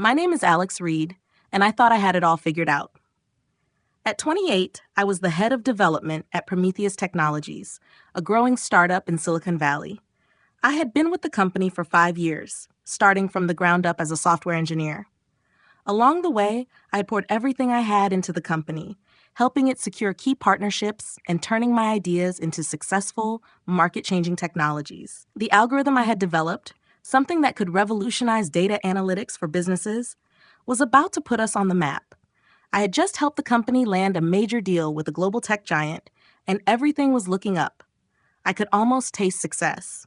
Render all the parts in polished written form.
My name is Alex Reed, and I thought I had it all figured out. At 28, I was the head of development at Prometheus Technologies, a growing startup in Silicon Valley. I had been with the company for 5 years, starting from the ground up as a software engineer. Along the way, I had poured everything I had into the company, helping it secure key partnerships and turning my ideas into successful, market-changing technologies. The algorithm I had developed, something that could revolutionize data analytics for businesses, was about to put us on the map. I had just helped the company land a major deal with a global tech giant, and everything was looking up. I could almost taste success.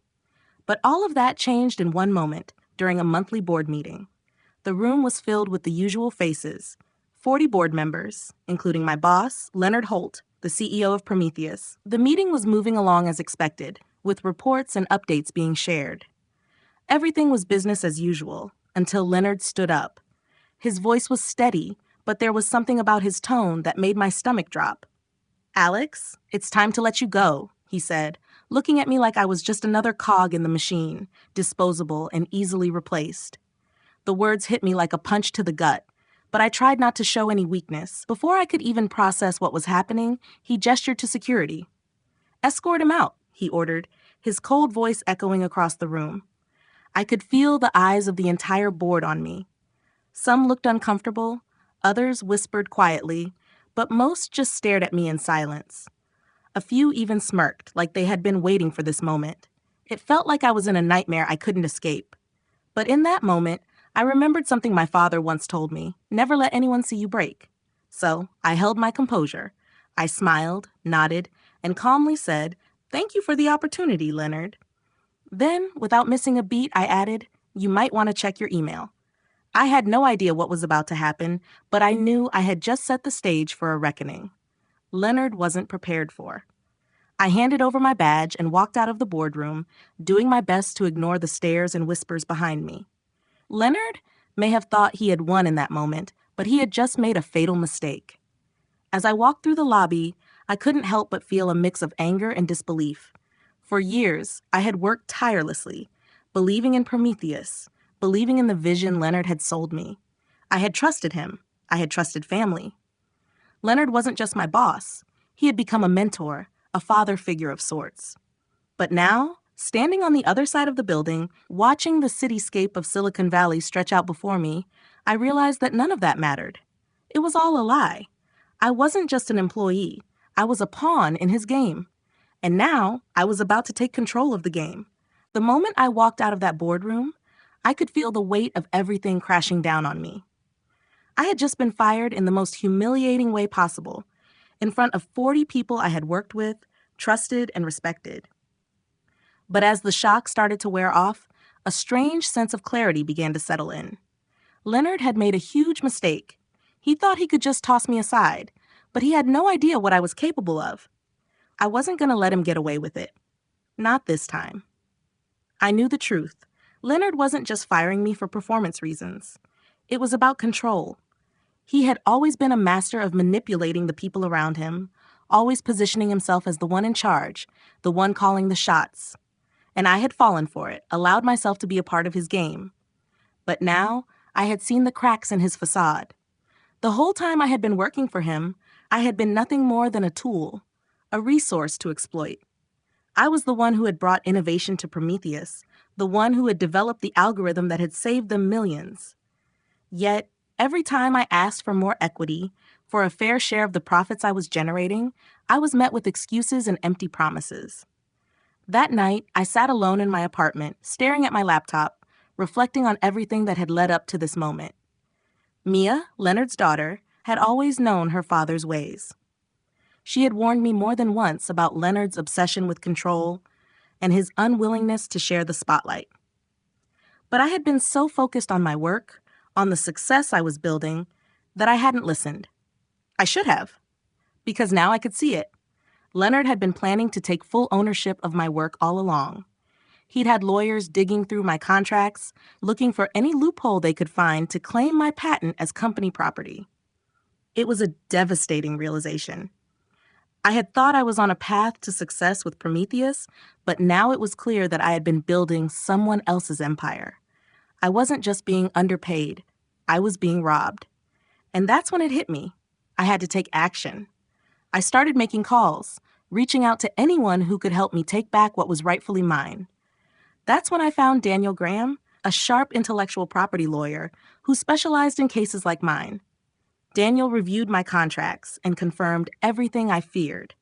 But all of that changed in one moment during a monthly board meeting. The room was filled with the usual faces, 40 board members, including my boss, Leonard Holt, the CEO of Prometheus. The meeting was moving along as expected, with reports and updates being shared. Everything was business as usual, until Leonard stood up. His voice was steady, but there was something about his tone that made my stomach drop. "Alex, it's time to let you go," he said, looking at me like I was just another cog in the machine, disposable and easily replaced. The words hit me like a punch to the gut, but I tried not to show any weakness. Before I could even process what was happening, he gestured to security. "Escort him out," he ordered, his cold voice echoing across the room. I could feel the eyes of the entire board on me. Some looked uncomfortable, others whispered quietly, but most just stared at me in silence. A few even smirked, like they had been waiting for this moment. It felt like I was in a nightmare I couldn't escape. But in that moment, I remembered something my father once told me: never let anyone see you break. So I held my composure. I smiled, nodded, and calmly said, "Thank you for the opportunity, Leonard." Then, without missing a beat, I added, "You might want to check your email." I had no idea what was about to happen, but I knew I had just set the stage for a reckoning. Leonard wasn't prepared for. I handed over my badge and walked out of the boardroom, doing my best to ignore the stares and whispers behind me. Leonard may have thought he had won in that moment, but he had just made a fatal mistake. As I walked through the lobby, I couldn't help but feel a mix of anger and disbelief. For years, I had worked tirelessly, believing in Prometheus, believing in the vision Leonard had sold me. I had trusted him. I had trusted family. Leonard wasn't just my boss. He had become a mentor, a father figure of sorts. But now, standing on the other side of the building, watching the cityscape of Silicon Valley stretch out before me, I realized that none of that mattered. It was all a lie. I wasn't just an employee. I was a pawn in his game. And now, I was about to take control of the game. The moment I walked out of that boardroom, I could feel the weight of everything crashing down on me. I had just been fired in the most humiliating way possible, in front of 40 people I had worked with, trusted, and respected. But as the shock started to wear off, a strange sense of clarity began to settle in. Leonard had made a huge mistake. He thought he could just toss me aside, but he had no idea what I was capable of. I wasn't going to let him get away with it. Not this time. I knew the truth. Leonard wasn't just firing me for performance reasons. It was about control. He had always been a master of manipulating the people around him, always positioning himself as the one in charge, the one calling the shots. And I had fallen for it, allowed myself to be a part of his game. But now, I had seen the cracks in his facade. The whole time I had been working for him, I had been nothing more than a tool, a resource to exploit. I was the one who had brought innovation to Prometheus, the one who had developed the algorithm that had saved them millions. Yet, every time I asked for more equity, for a fair share of the profits I was generating, I was met with excuses and empty promises. That night, I sat alone in my apartment, staring at my laptop, reflecting on everything that had led up to this moment. Mia, Leonard's daughter, had always known her father's ways. She had warned me more than once about Leonard's obsession with control and his unwillingness to share the spotlight. But I had been so focused on my work, on the success I was building, that I hadn't listened. I should have, because now I could see it. Leonard had been planning to take full ownership of my work all along. He'd had lawyers digging through my contracts, looking for any loophole they could find to claim my patent as company property. It was a devastating realization. I had thought I was on a path to success with Prometheus, but now it was clear that I had been building someone else's empire. I wasn't just being underpaid. I was being robbed. And that's when it hit me. I had to take action. I started making calls, reaching out to anyone who could help me take back what was rightfully mine. That's when I found Daniel Graham, a sharp intellectual property lawyer who specialized in cases like mine. Daniel reviewed my contracts and confirmed everything I feared.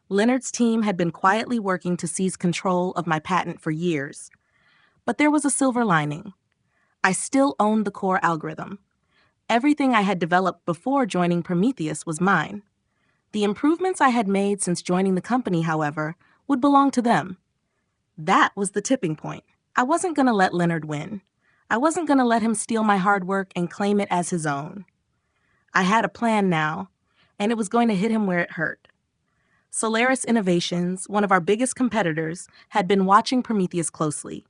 Leonard's team had been quietly working to seize control of my patent for years. But there was a silver lining. I still owned the core algorithm. Everything I had developed before joining Prometheus was mine. The improvements I had made since joining the company, however, would belong to them. That was the tipping point. I wasn't going to let Leonard win. I wasn't going to let him steal my hard work and claim it as his own. I had a plan now, and it was going to hit him where it hurt. Solaris Innovations, one of our biggest competitors, had been watching Prometheus closely.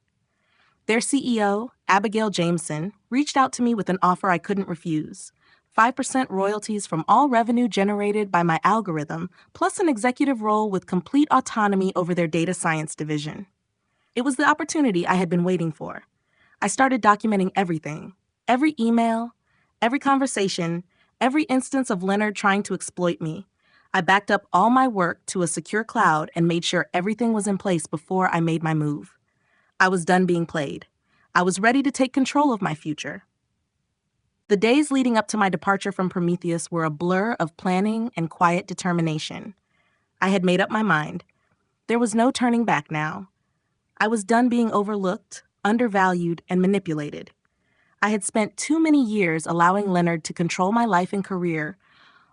Their CEO, Abigail Jameson, reached out to me with an offer I couldn't refuse: 5% royalties from all revenue generated by my algorithm, plus an executive role with complete autonomy over their data science division. It was the opportunity I had been waiting for. I started documenting everything: every email, every conversation, every instance of Leonard trying to exploit me. I backed up all my work to a secure cloud and made sure everything was in place before I made my move. I was done being played. I was ready to take control of my future. The days leading up to my departure from Prometheus were a blur of planning and quiet determination. I had made up my mind. There was no turning back now. I was done being overlooked, undervalued, and manipulated. I had spent too many years allowing Leonard to control my life and career,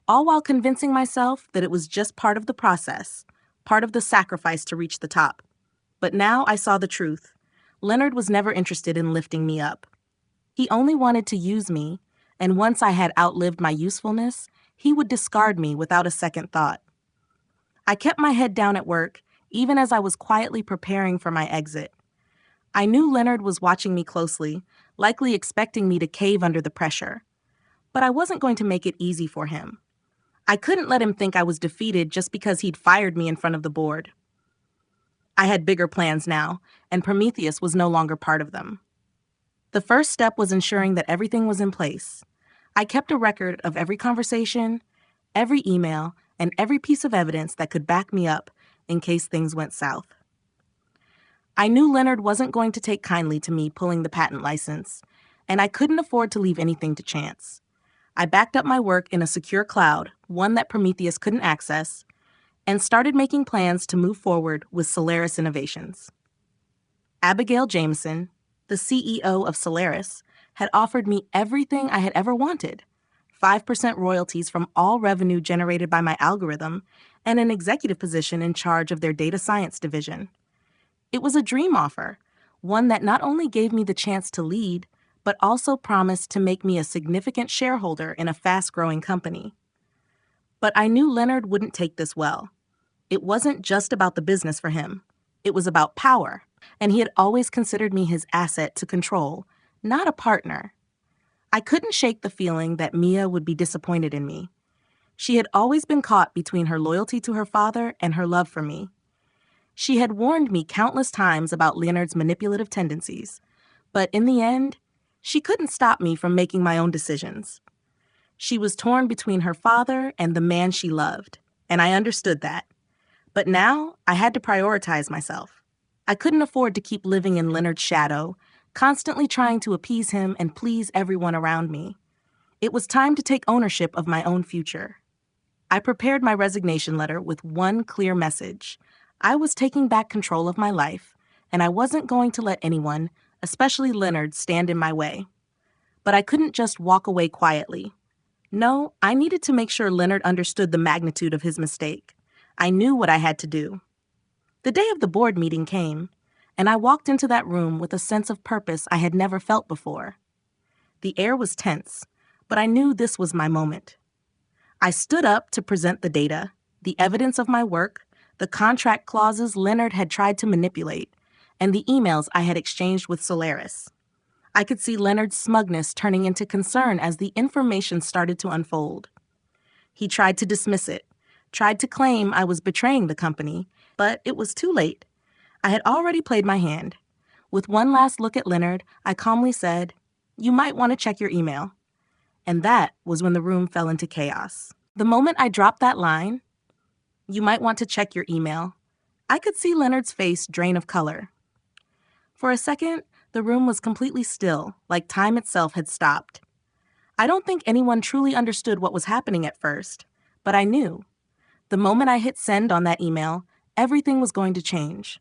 all while convincing myself that it was just part of the process, part of the sacrifice to reach the top. But now I saw the truth. Leonard was never interested in lifting me up. He only wanted to use me, and once I had outlived my usefulness, he would discard me without a second thought. I kept my head down at work, even as I was quietly preparing for my exit. I knew Leonard was watching me closely, likely expecting me to cave under the pressure. But I wasn't going to make it easy for him. I couldn't let him think I was defeated just because he'd fired me in front of the board. I had bigger plans now, and Prometheus was no longer part of them. The first step was ensuring that everything was in place. I kept a record of every conversation, every email, and every piece of evidence that could back me up in case things went south. I knew Leonard wasn't going to take kindly to me pulling the patent license, and I couldn't afford to leave anything to chance. I backed up my work in a secure cloud, one that Prometheus couldn't access, and started making plans to move forward with Solaris Innovations. Abigail Jameson, the CEO of Solaris, had offered me everything I had ever wanted: 5% royalties from all revenue generated by my algorithm, and an executive position in charge of their data science division. It was a dream offer, one that not only gave me the chance to lead, but also promised to make me a significant shareholder in a fast-growing company. But I knew Leonard wouldn't take this well. It wasn't just about the business for him. It was about power, and he had always considered me his asset to control, not a partner. I couldn't shake the feeling that Mia would be disappointed in me. She had always been caught between her loyalty to her father and her love for me. She had warned me countless times about Leonard's manipulative tendencies, but in the end, she couldn't stop me from making my own decisions. She was torn between her father and the man she loved, and I understood that. But now I had to prioritize myself. I couldn't afford to keep living in Leonard's shadow, constantly trying to appease him and please everyone around me. It was time to take ownership of my own future. I prepared my resignation letter with one clear message. I was taking back control of my life, and I wasn't going to let anyone, especially Leonard, stand in my way. But I couldn't just walk away quietly. No, I needed to make sure Leonard understood the magnitude of his mistake. I knew what I had to do. The day of the board meeting came, and I walked into that room with a sense of purpose I had never felt before. The air was tense, but I knew this was my moment. I stood up to present the data, the evidence of my work, the contract clauses Leonard had tried to manipulate, and the emails I had exchanged with Solaris. I could see Leonard's smugness turning into concern as the information started to unfold. He tried to dismiss it, tried to claim I was betraying the company, but it was too late. I had already played my hand. With one last look at Leonard, I calmly said, "You might want to check your email. And that was when the room fell into chaos. The moment I dropped that line, "You might want to check your email," I could see Leonard's face drain of color. For a second, the room was completely still, like time itself had stopped. I don't think anyone truly understood what was happening at first, but I knew. The moment I hit send on that email, everything was going to change.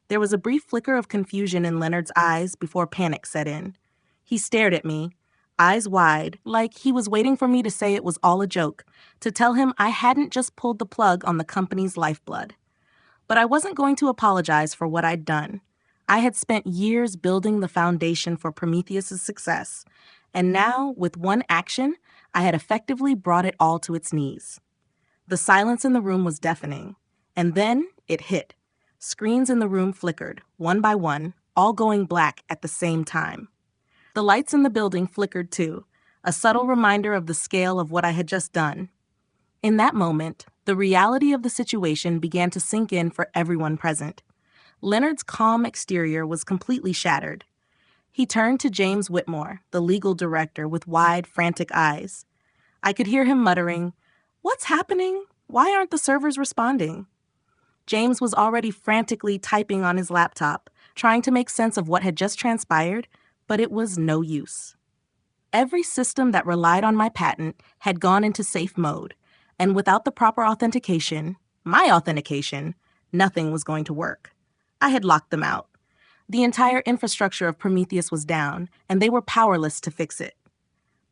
There was a brief flicker of confusion in Leonard's eyes before panic set in. He stared at me, eyes wide, like he was waiting for me to say it was all a joke, to tell him I hadn't just pulled the plug on the company's lifeblood. But I wasn't going to apologize for what I'd done. I had spent years building the foundation for Prometheus's success, and now, with one action, I had effectively brought it all to its knees. The silence in the room was deafening, and then it hit. Screens in the room flickered, one by one, all going black at the same time. The lights in the building flickered too, a subtle reminder of the scale of what I had just done. In that moment, the reality of the situation began to sink in for everyone present. Leonard's calm exterior was completely shattered. He turned to James Whitmore, the legal director, with wide, frantic eyes. I could hear him muttering, "What's happening? Why aren't the servers responding?" James was already frantically typing on his laptop, trying to make sense of what had just transpired, but it was no use. Every system that relied on my patent had gone into safe mode, and without the proper authentication, my authentication, nothing was going to work. I had locked them out. The entire infrastructure of Prometheus was down, and they were powerless to fix it.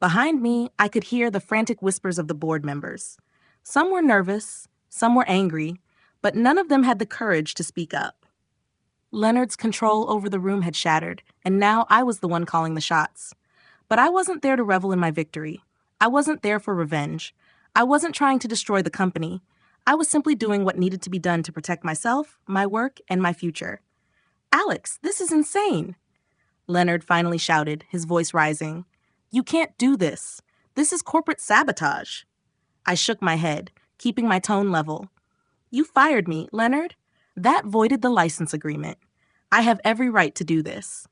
Behind me, I could hear the frantic whispers of the board members. Some were nervous, some were angry, but none of them had the courage to speak up. Leonard's control over the room had shattered, and now I was the one calling the shots. But I wasn't there to revel in my victory. I wasn't there for revenge. I wasn't trying to destroy the company. I was simply doing what needed to be done to protect myself, my work, and my future. "Alex, this is insane," Leonard finally shouted, his voice rising. "You can't do this. This is corporate sabotage." I shook my head, keeping my tone level. "You fired me, Leonard. That voided the license agreement. I have every right to do this.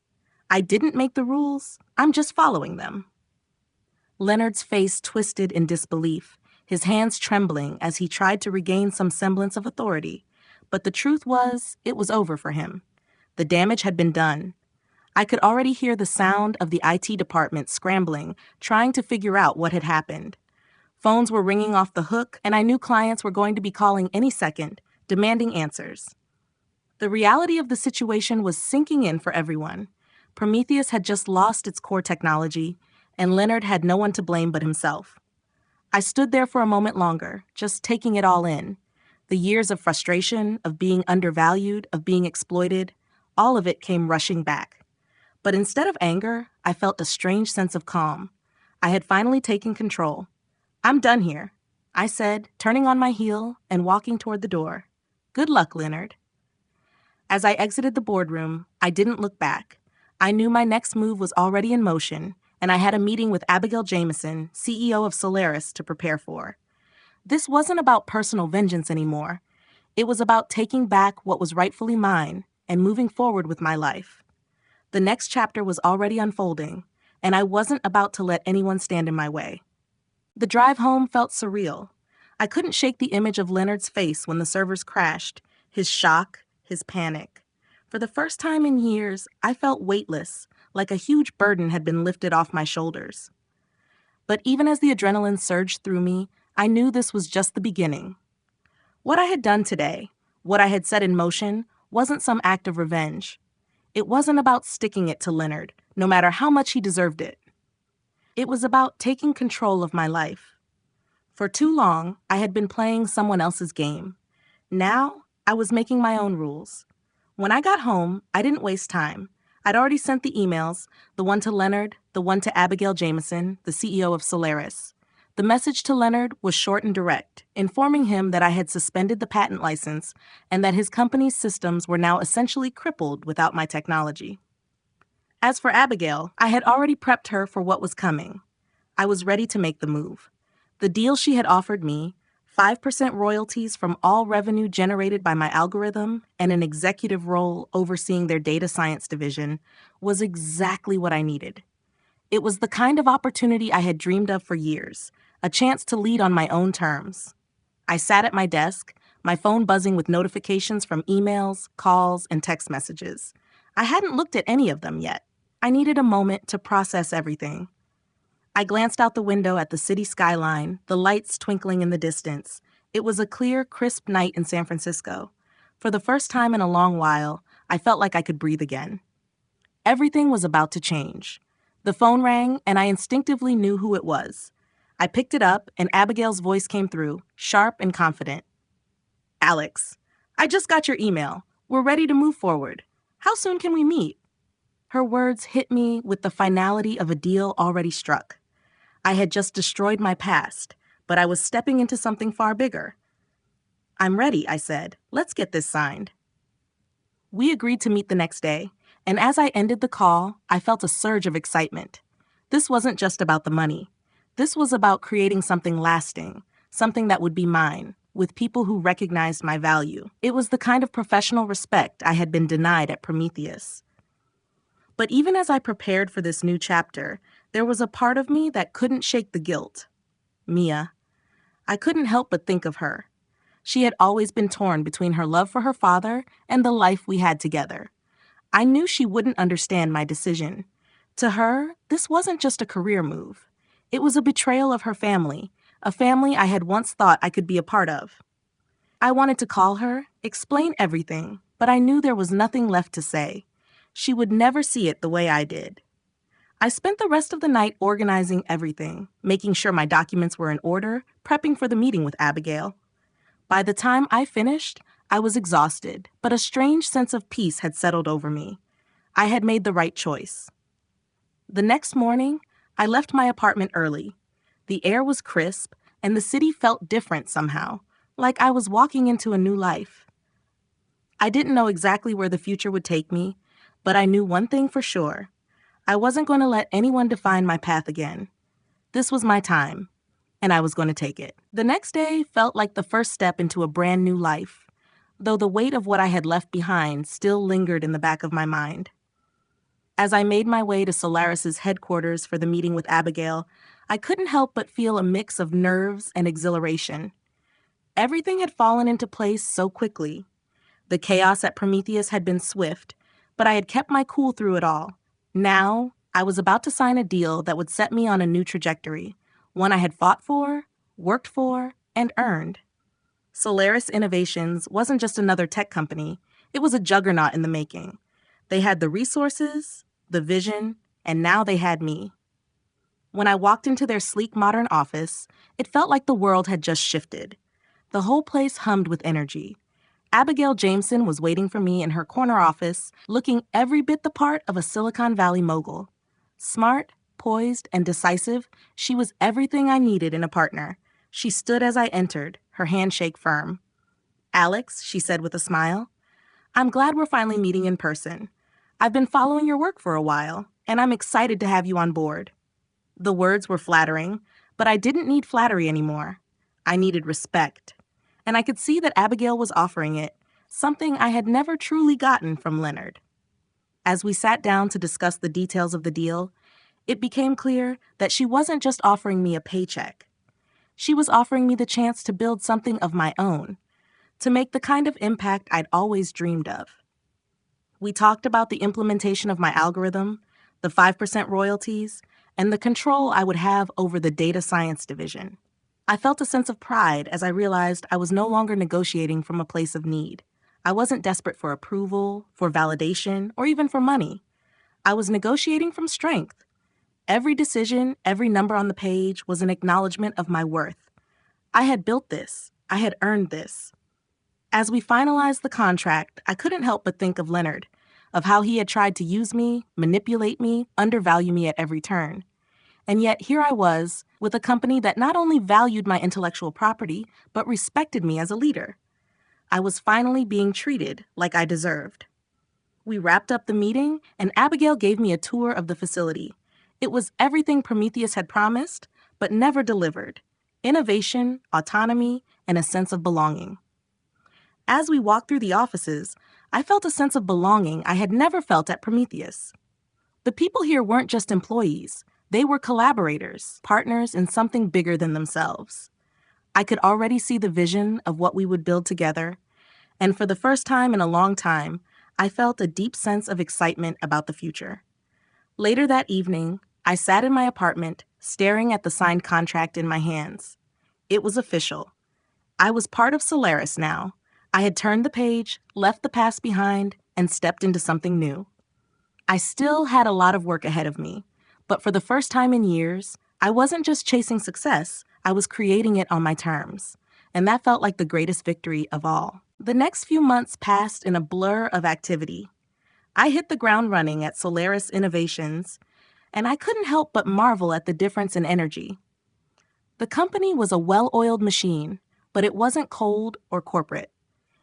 I didn't make the rules. I'm just following them." Leonard's face twisted in disbelief, his hands trembling as he tried to regain some semblance of authority. But the truth was, it was over for him. The damage had been done. I could already hear the sound of the IT department scrambling, trying to figure out what had happened. Phones were ringing off the hook, and I knew clients were going to be calling any second, demanding answers. The reality of the situation was sinking in for everyone. Prometheus had just lost its core technology, and Leonard had no one to blame but himself. I stood there for a moment longer, just taking it all in. The years of frustration, of being undervalued, of being exploited, all of it came rushing back. But instead of anger, I felt a strange sense of calm. I had finally taken control. "I'm done here," I said, turning on my heel and walking toward the door. "Good luck, Leonard." As I exited the boardroom, I didn't look back. I knew my next move was already in motion, and I had a meeting with Abigail Jamieson, CEO of Solaris, to prepare for. This wasn't about personal vengeance anymore. It was about taking back what was rightfully mine and moving forward with my life. The next chapter was already unfolding, and I wasn't about to let anyone stand in my way. The drive home felt surreal. I couldn't shake the image of Leonard's face when the servers crashed, his shock, his panic. For the first time in years, I felt weightless, like a huge burden had been lifted off my shoulders. But even as the adrenaline surged through me, I knew this was just the beginning. What I had done today, what I had set in motion, wasn't some act of revenge. It wasn't about sticking it to Leonard, no matter how much he deserved it. It was about taking control of my life. For too long, I had been playing someone else's game. Now, I was making my own rules. When I got home, I didn't waste time. I'd already sent the emails, the one to Leonard, the one to Abigail Jamieson, the CEO of Solaris. The message to Leonard was short and direct, informing him that I had suspended the patent license and that his company's systems were now essentially crippled without my technology. As for Abigail, I had already prepped her for what was coming. I was ready to make the move. The deal she had offered me, 5% royalties from all revenue generated by my algorithm and an executive role overseeing their data science division, was exactly what I needed. It was the kind of opportunity I had dreamed of for years, a chance to lead on my own terms. I sat at my desk, my phone buzzing with notifications from emails, calls, and text messages. I hadn't looked at any of them yet. I needed a moment to process everything. I glanced out the window at the city skyline, the lights twinkling in the distance. It was a clear, crisp night in San Francisco. For the first time in a long while, I felt like I could breathe again. Everything was about to change. The phone rang, and I instinctively knew who it was. I picked it up, and Abigail's voice came through, sharp and confident. "Alex, I just got your email. We're ready to move forward. How soon can we meet?" Her words hit me with the finality of a deal already struck. I had just destroyed my past, but I was stepping into something far bigger. "I'm ready," I said. "Let's get this signed." We agreed to meet the next day, and as I ended the call, I felt a surge of excitement. This wasn't just about the money. This was about creating something lasting, something that would be mine, with people who recognized my value. It was the kind of professional respect I had been denied at Prometheus. But even as I prepared for this new chapter, there was a part of me that couldn't shake the guilt. Mia. I couldn't help but think of her. She had always been torn between her love for her father and the life we had together. I knew she wouldn't understand my decision. To her, this wasn't just a career move. It was a betrayal of her family, a family I had once thought I could be a part of. I wanted to call her, explain everything, but I knew there was nothing left to say. She would never see it the way I did. I spent the rest of the night organizing everything, making sure my documents were in order, prepping for the meeting with Abigail. By the time I finished, I was exhausted, but a strange sense of peace had settled over me. I had made the right choice. The next morning, I left my apartment early. The air was crisp, and the city felt different somehow, like I was walking into a new life. I didn't know exactly where the future would take me, but I knew one thing for sure. I wasn't going to let anyone define my path again. This was my time, and I was going to take it. The next day felt like the first step into a brand new life, though the weight of what I had left behind still lingered in the back of my mind. As I made my way to Solaris's headquarters for the meeting with Abigail, I couldn't help but feel a mix of nerves and exhilaration. Everything had fallen into place so quickly. The chaos at Prometheus had been swift, but I had kept my cool through it all. Now, I was about to sign a deal that would set me on a new trajectory, one I had fought for, worked for, and earned. Solaris Innovations wasn't just another tech company, it was a juggernaut in the making. They had the resources, the vision, and now they had me. When I walked into their sleek modern office, it felt like the world had just shifted. The whole place hummed with energy. Abigail Jameson was waiting for me in her corner office, looking every bit the part of a Silicon Valley mogul. Smart, poised, and decisive, she was everything I needed in a partner. She stood as I entered, her handshake firm. "Alex," she said with a smile, "I'm glad we're finally meeting in person. I've been following your work for a while, and I'm excited to have you on board." The words were flattering, but I didn't need flattery anymore. I needed respect. And I could see that Abigail was offering it, something I had never truly gotten from Leonard. As we sat down to discuss the details of the deal, it became clear that she wasn't just offering me a paycheck. She was offering me the chance to build something of my own, to make the kind of impact I'd always dreamed of. We talked about the implementation of my algorithm, the 5% royalties, and the control I would have over the data science division. I felt a sense of pride as I realized I was no longer negotiating from a place of need. I wasn't desperate for approval, for validation, or even for money. I was negotiating from strength. Every decision, every number on the page was an acknowledgement of my worth. I had built this. I had earned this. As we finalized the contract, I couldn't help but think of Leonard, of how he had tried to use me, manipulate me, undervalue me at every turn. And yet here I was, with a company that not only valued my intellectual property, but respected me as a leader. I was finally being treated like I deserved. We wrapped up the meeting, and Abigail gave me a tour of the facility. It was everything Prometheus had promised, but never delivered: innovation, autonomy, and a sense of belonging. As we walked through the offices, I felt a sense of belonging I had never felt at Prometheus. The people here weren't just employees. They were collaborators, partners in something bigger than themselves. I could already see the vision of what we would build together, and for the first time in a long time, I felt a deep sense of excitement about the future. Later that evening, I sat in my apartment, staring at the signed contract in my hands. It was official. I was part of Solaris now. I had turned the page, left the past behind, and stepped into something new. I still had a lot of work ahead of me, but for the first time in years, I wasn't just chasing success, I was creating it on my terms. And that felt like the greatest victory of all. The next few months passed in a blur of activity. I hit the ground running at Solaris Innovations, and I couldn't help but marvel at the difference in energy. The company was a well-oiled machine, but it wasn't cold or corporate.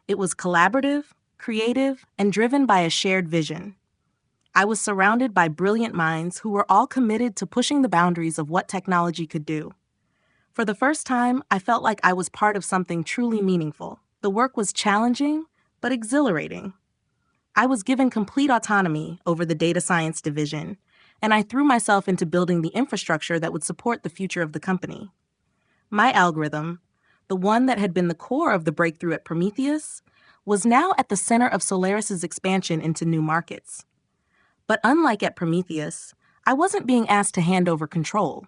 It was collaborative, creative, and driven by a shared vision. I was surrounded by brilliant minds who were all committed to pushing the boundaries of what technology could do. For the first time, I felt like I was part of something truly meaningful. The work was challenging, but exhilarating. I was given complete autonomy over the data science division, and I threw myself into building the infrastructure that would support the future of the company. My algorithm, the one that had been the core of the breakthrough at Prometheus, was now at the center of Solaris's expansion into new markets. But unlike at Prometheus, I wasn't being asked to hand over control.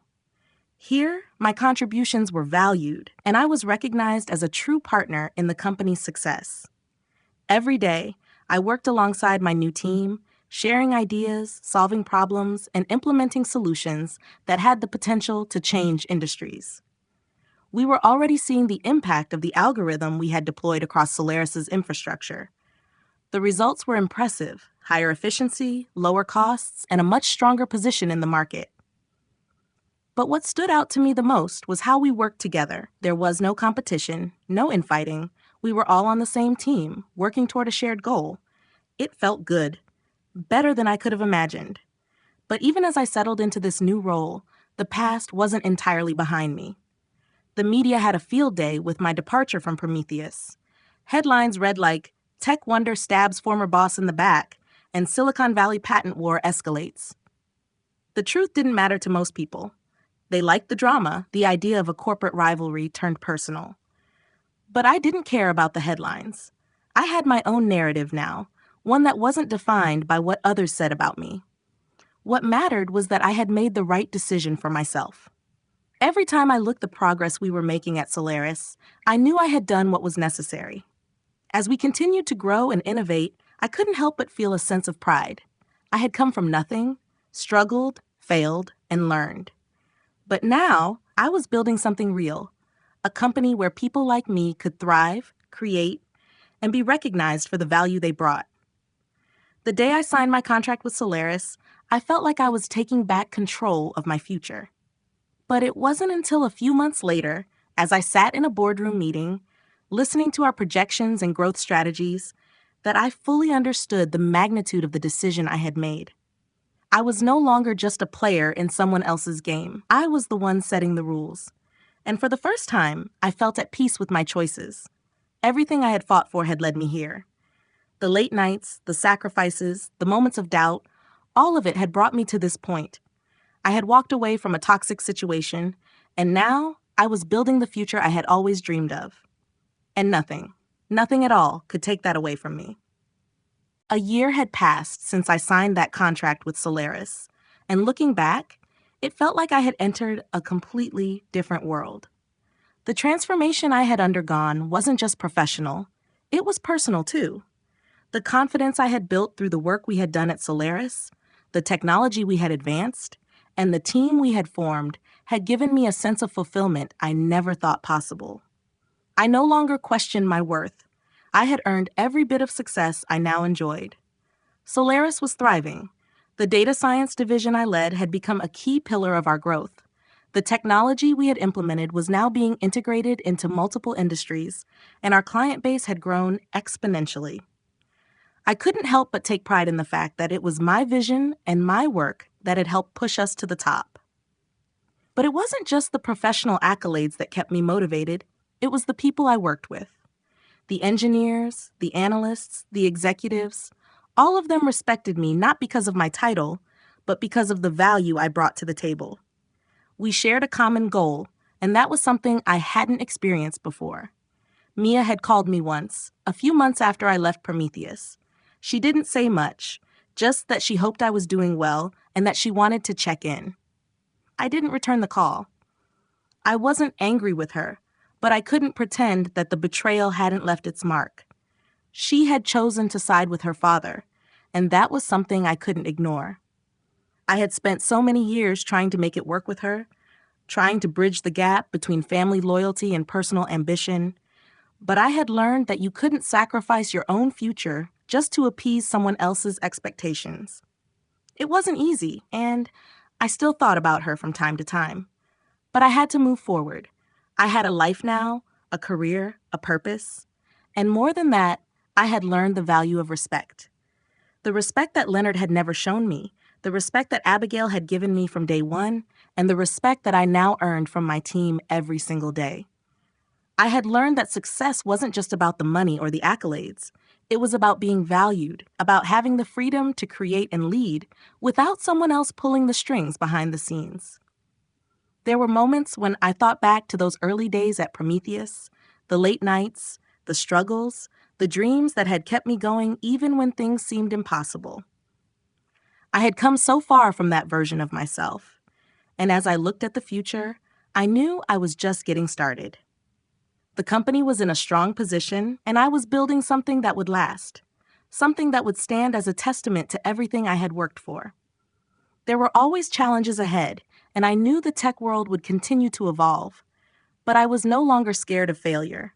Here, my contributions were valued, and I was recognized as a true partner in the company's success. Every day, I worked alongside my new team, sharing ideas, solving problems, and implementing solutions that had the potential to change industries. We were already seeing the impact of the algorithm we had deployed across Solaris's infrastructure. The results were impressive: higher efficiency, lower costs, and a much stronger position in the market. But what stood out to me the most was how we worked together. There was no competition, no infighting. We were all on the same team, working toward a shared goal. It felt good, better than I could have imagined. But even as I settled into this new role, the past wasn't entirely behind me. The media had a field day with my departure from Prometheus. Headlines read like, "Tech Wonder Stabs Former Boss in the Back," and "Silicon Valley Patent War Escalates." The truth didn't matter to most people. They liked the drama, the idea of a corporate rivalry turned personal. But I didn't care about the headlines. I had my own narrative now, one that wasn't defined by what others said about me. What mattered was that I had made the right decision for myself. Every time I looked at the progress we were making at Solaris, I knew I had done what was necessary. As we continued to grow and innovate, I couldn't help but feel a sense of pride. I had come from nothing, struggled, failed, and learned. But now, I was building something real, a company where people like me could thrive, create, and be recognized for the value they brought. The day I signed my contract with Solaris, I felt like I was taking back control of my future. But it wasn't until a few months later, as I sat in a boardroom meeting, listening to our projections and growth strategies, that I fully understood the magnitude of the decision I had made. I was no longer just a player in someone else's game. I was the one setting the rules. And for the first time, I felt at peace with my choices. Everything I had fought for had led me here. The late nights, the sacrifices, the moments of doubt, all of it had brought me to this point. I had walked away from a toxic situation, and now I was building the future I had always dreamed of. And nothing at all could take that away from me. A year had passed since I signed that contract with Solaris, and looking back, it felt like I had entered a completely different world. The transformation I had undergone wasn't just professional, it was personal too. The confidence I had built through the work we had done at Solaris, the technology we had advanced, and the team we had formed had given me a sense of fulfillment I never thought possible. I no longer questioned my worth. I had earned every bit of success I now enjoyed. Solaris was thriving. The data science division I led had become a key pillar of our growth. The technology we had implemented was now being integrated into multiple industries, and our client base had grown exponentially. I couldn't help but take pride in the fact that it was my vision and my work that had helped push us to the top. But it wasn't just the professional accolades that kept me motivated, it was the people I worked with. The engineers, the analysts, the executives, all of them respected me not because of my title, but because of the value I brought to the table. We shared a common goal, and that was something I hadn't experienced before. Mia had called me once, a few months after I left Prometheus. She didn't say much, just that she hoped I was doing well and that she wanted to check in. I didn't return the call. I wasn't angry with her, but I couldn't pretend that the betrayal hadn't left its mark. She had chosen to side with her father, and that was something I couldn't ignore. I had spent so many years trying to make it work with her, trying to bridge the gap between family loyalty and personal ambition, but I had learned that you couldn't sacrifice your own future just to appease someone else's expectations. It wasn't easy, and I still thought about her from time to time. But I had to move forward. I had a life now, a career, a purpose. And more than that, I had learned the value of respect. The respect that Leonard had never shown me, the respect that Abigail had given me from day one, and the respect that I now earned from my team every single day. I had learned that success wasn't just about the money or the accolades. It was about being valued, about having the freedom to create and lead without someone else pulling the strings behind the scenes. There were moments when I thought back to those early days at Prometheus, the late nights, the struggles, the dreams that had kept me going even when things seemed impossible. I had come so far from that version of myself, and as I looked at the future, I knew I was just getting started. The company was in a strong position, and I was building something that would last, something that would stand as a testament to everything I had worked for. There were always challenges ahead, and I knew the tech world would continue to evolve, but I was no longer scared of failure.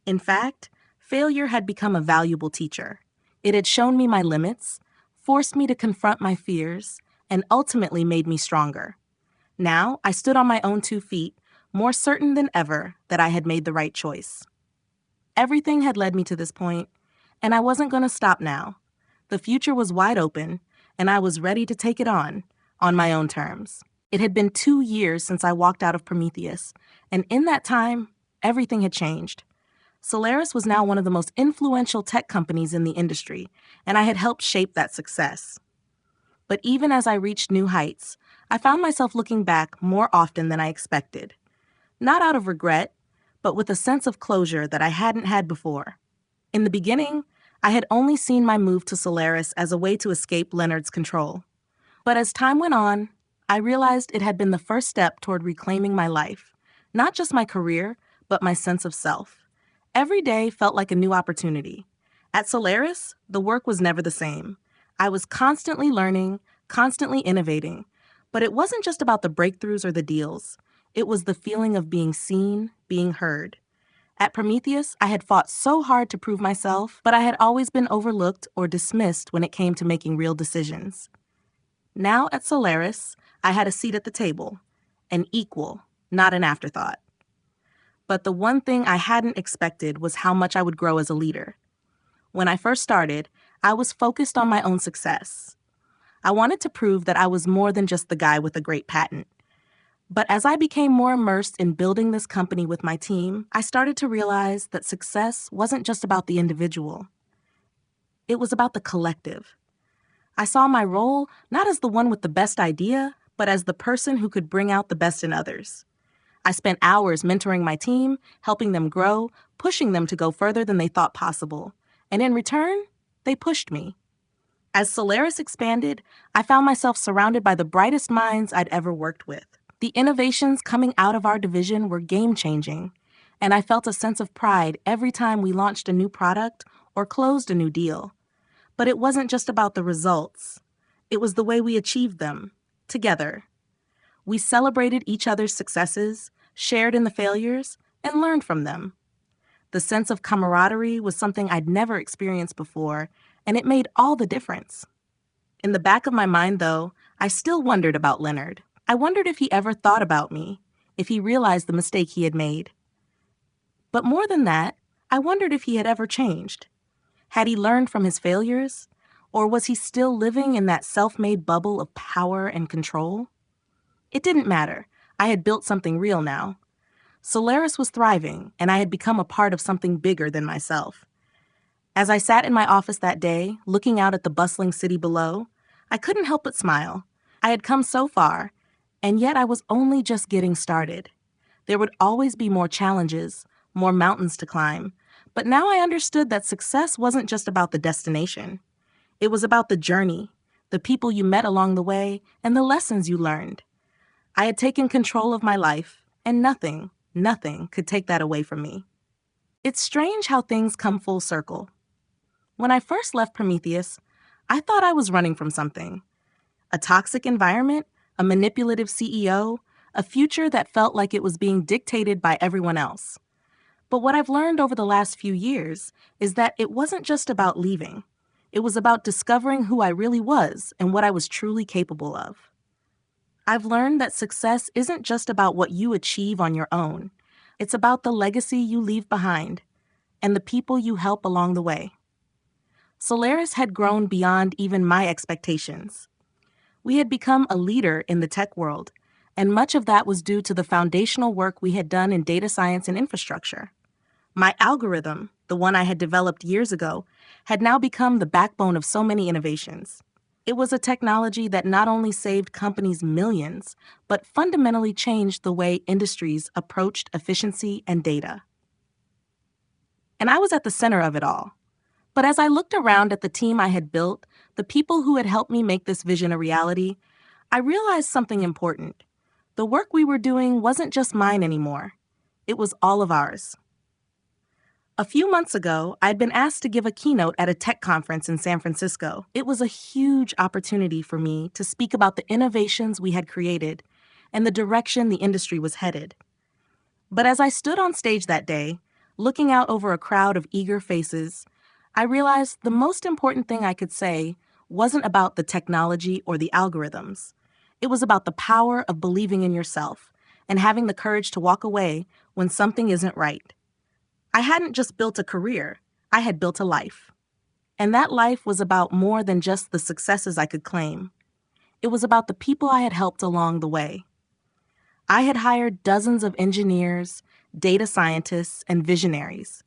In fact, failure had become a valuable teacher. It had shown me my limits, forced me to confront my fears, and ultimately made me stronger. Now, I stood on my own 2 feet, more certain than ever that I had made the right choice. Everything had led me to this point, and I wasn't going to stop now. The future was wide open, and I was ready to take it on my own terms. It had been 2 years since I walked out of Prometheus, and in that time, everything had changed. Solaris was now one of the most influential tech companies in the industry, and I had helped shape that success. But even as I reached new heights, I found myself looking back more often than I expected. Not out of regret, but with a sense of closure that I hadn't had before. In the beginning, I had only seen my move to Solaris as a way to escape Leonard's control. But as time went on, I realized it had been the first step toward reclaiming my life, not just my career, but my sense of self. Every day felt like a new opportunity. At Solaris, the work was never the same. I was constantly learning, constantly innovating, but it wasn't just about the breakthroughs or the deals. It was the feeling of being seen, being heard. At Prometheus, I had fought so hard to prove myself, but I had always been overlooked or dismissed when it came to making real decisions. Now at Solaris, I had a seat at the table, an equal, not an afterthought. But the one thing I hadn't expected was how much I would grow as a leader. When I first started, I was focused on my own success. I wanted to prove that I was more than just the guy with a great patent. But as I became more immersed in building this company with my team, I started to realize that success wasn't just about the individual. It was about the collective. I saw my role not as the one with the best idea, but as the person who could bring out the best in others. I spent hours mentoring my team, helping them grow, pushing them to go further than they thought possible. And in return, they pushed me. As Solaris expanded, I found myself surrounded by the brightest minds I'd ever worked with. The innovations coming out of our division were game-changing, and I felt a sense of pride every time we launched a new product or closed a new deal. But it wasn't just about the results. It was the way we achieved them, together. We celebrated each other's successes, shared in the failures, and learned from them. The sense of camaraderie was something I'd never experienced before, and it made all the difference. In the back of my mind, though, I still wondered about Leonard. I wondered if he ever thought about me, if he realized the mistake he had made. But more than that, I wondered if he had ever changed. Had he learned from his failures? Or was he still living in that self-made bubble of power and control? It didn't matter. I had built something real now. Solaris was thriving, and I had become a part of something bigger than myself. As I sat in my office that day, looking out at the bustling city below, I couldn't help but smile. I had come so far, and yet I was only just getting started. There would always be more challenges, more mountains to climb, but now I understood that success wasn't just about the destination. It was about the journey, the people you met along the way, and the lessons you learned. I had taken control of my life, and nothing could take that away from me. It's strange how things come full circle. When I first left Prometheus, I thought I was running from something. A toxic environment, a manipulative CEO, a future that felt like it was being dictated by everyone else. But what I've learned over the last few years is that it wasn't just about leaving. It was about discovering who I really was and what I was truly capable of. I've learned that success isn't just about what you achieve on your own. It's about the legacy you leave behind and the people you help along the way. Solaris had grown beyond even my expectations. We had become a leader in the tech world, and much of that was due to the foundational work we had done in data science and infrastructure. My algorithm, the one I had developed years ago, had now become the backbone of so many innovations. It was a technology that not only saved companies millions, but fundamentally changed the way industries approached efficiency and data. And I was at the center of it all. But as I looked around at the team I had built, the people who had helped me make this vision a reality, I realized something important. The work we were doing wasn't just mine anymore. It was all of ours. A few months ago, I'd been asked to give a keynote at a tech conference in San Francisco. It was a huge opportunity for me to speak about the innovations we had created and the direction the industry was headed. But as I stood on stage that day, looking out over a crowd of eager faces, I realized the most important thing I could say wasn't about the technology or the algorithms. It was about the power of believing in yourself and having the courage to walk away when something isn't right. I hadn't just built a career, I had built a life. And that life was about more than just the successes I could claim. It was about the people I had helped along the way. I had hired dozens of engineers, data scientists, and visionaries.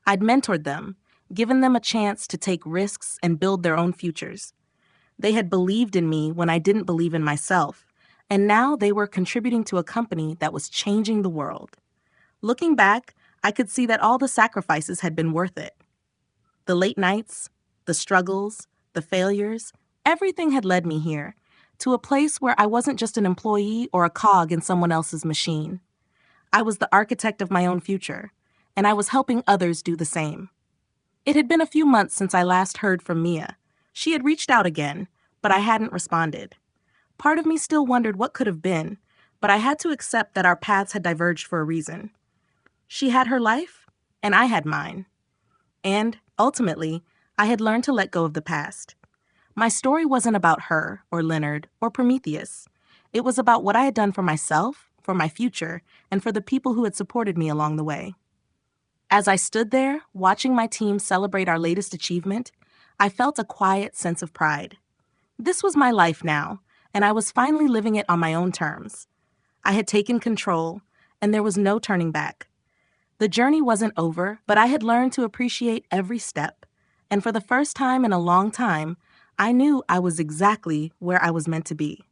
I'd mentored them, given them a chance to take risks and build their own futures. They had believed in me when I didn't believe in myself, and now they were contributing to a company that was changing the world. Looking back, I could see that all the sacrifices had been worth it. The late nights, the struggles, the failures, everything had led me here, to a place where I wasn't just an employee or a cog in someone else's machine. I was the architect of my own future, and I was helping others do the same. It had been a few months since I last heard from Mia. She had reached out again, but I hadn't responded. Part of me still wondered what could have been, but I had to accept that our paths had diverged for a reason. She had her life, and I had mine. And, ultimately, I had learned to let go of the past. My story wasn't about her, or Leonard, or Prometheus. It was about what I had done for myself, for my future, and for the people who had supported me along the way. As I stood there, watching my team celebrate our latest achievement, I felt a quiet sense of pride. This was my life now, and I was finally living it on my own terms. I had taken control, and there was no turning back. The journey wasn't over, but I had learned to appreciate every step, and for the first time in a long time, I knew I was exactly where I was meant to be.